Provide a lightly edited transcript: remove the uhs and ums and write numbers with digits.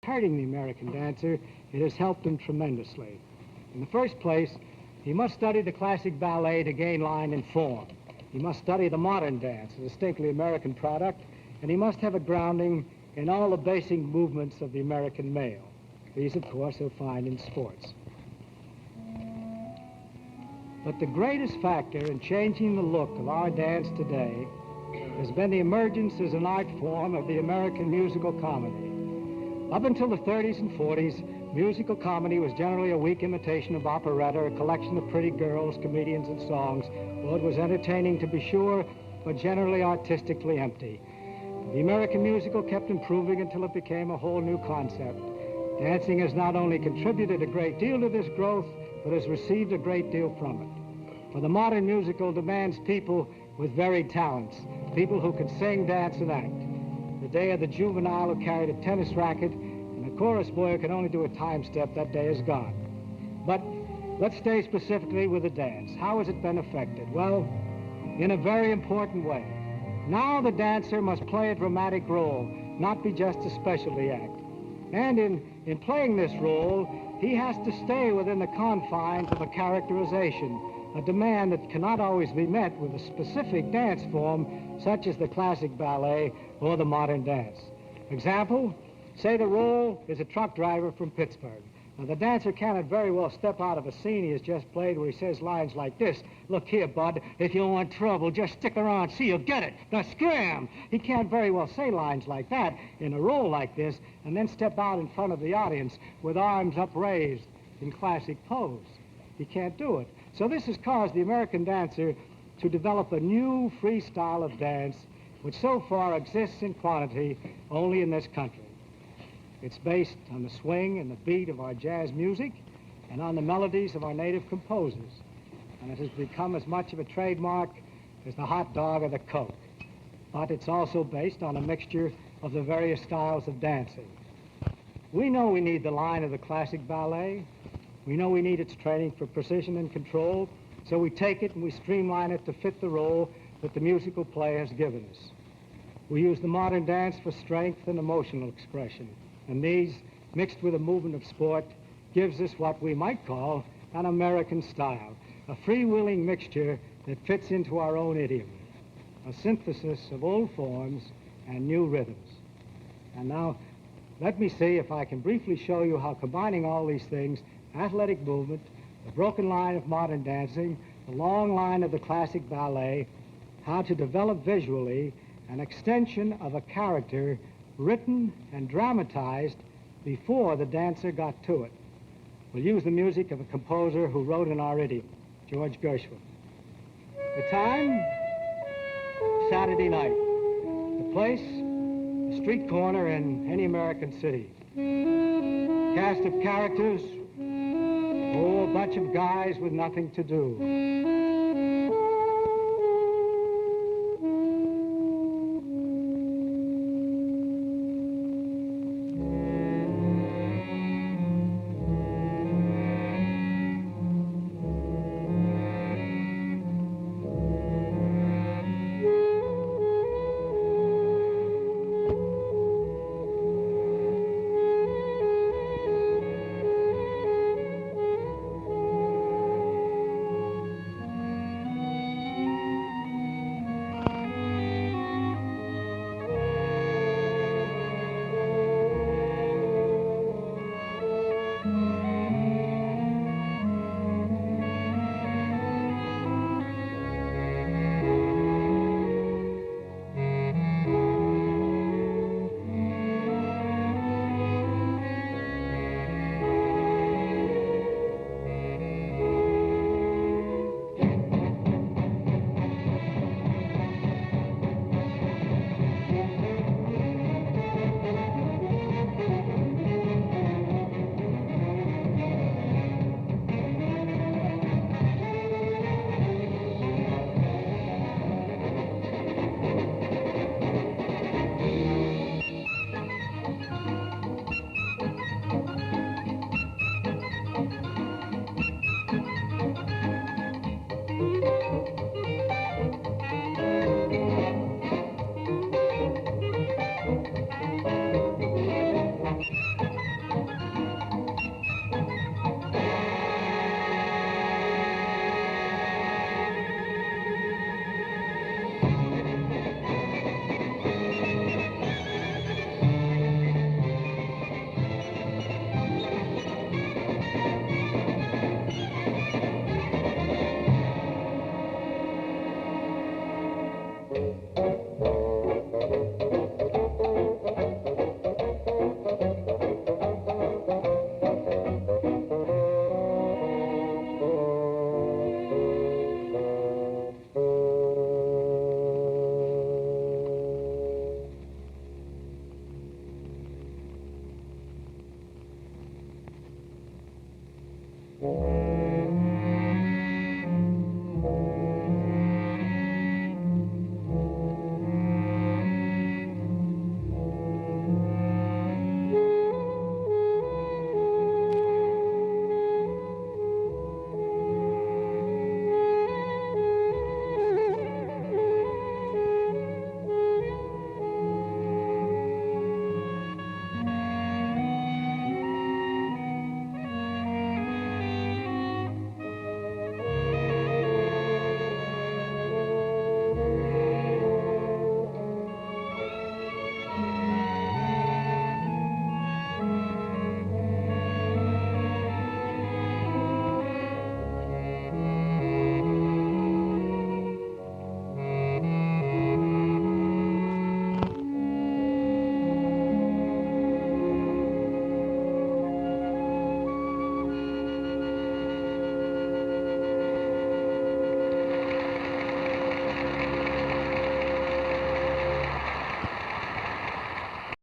hurting the American dancer, it has helped him tremendously. In the first place, he must study the classic ballet to gain line and form. He must study the modern dance, a distinctly American product, and he must have a grounding in all the basic movements of the American male. These, of course, he'll find in sports. But the greatest factor in changing the look of our dance today has been the emergence as an art form of the American musical comedy. Up until the 30s and 40s, musical comedy was generally a weak imitation of operetta, a collection of pretty girls, comedians, and songs. Well, it was entertaining to be sure, but generally artistically empty. The American musical kept improving until it became a whole new concept. Dancing has not only contributed a great deal to this growth, but has received a great deal from it. For the modern musical demands people with varied talents, people who can sing, dance, and act. The day of the juvenile who carried a tennis racket and a chorus boy who could only do a time step, that day is gone. But let's stay specifically with the dance. How has it been affected? Well, in a very important way. Now the dancer must play a dramatic role, not be just a specialty act. And in playing this role, he has to stay within the confines of a characterization, a demand that cannot always be met with a specific dance form, such as the classic ballet or the modern dance. Example, say the role is a truck driver from Pittsburgh. Now, the dancer cannot very well step out of a scene he has just played where he says lines like this: "Look here, bud, if you want trouble, just stick around, see, you'll get it. Now, scram!" He can't very well say lines like that in a role like this and then step out in front of the audience with arms upraised in classic pose. He can't do it. So this has caused the American dancer to develop a new free style of dance, which so far exists in quantity only in this country. It's based on the swing and the beat of our jazz music and on the melodies of our native composers. And it has become as much of a trademark as the hot dog or the Coke. But it's also based on a mixture of the various styles of dancing. We know we need the line of the classic ballet. We know we need its training for precision and control. So we take it and we streamline it to fit the role that the musical play has given us. We use the modern dance for strength and emotional expression. And these, mixed with a movement of sport, gives us what we might call an American style, a freewheeling mixture that fits into our own idiom, a synthesis of old forms and new rhythms. And now, let me see if I can briefly show you how combining all these things, athletic movement, the broken line of modern dancing, the long line of the classic ballet, how to develop visually an extension of a character written and dramatized before the dancer got to it. We'll use the music of a composer who wrote in our idiom, George Gershwin. The time, Saturday night. The place, a street corner in any American city. Cast of characters, oh, a bunch of guys with nothing to do. Thank you.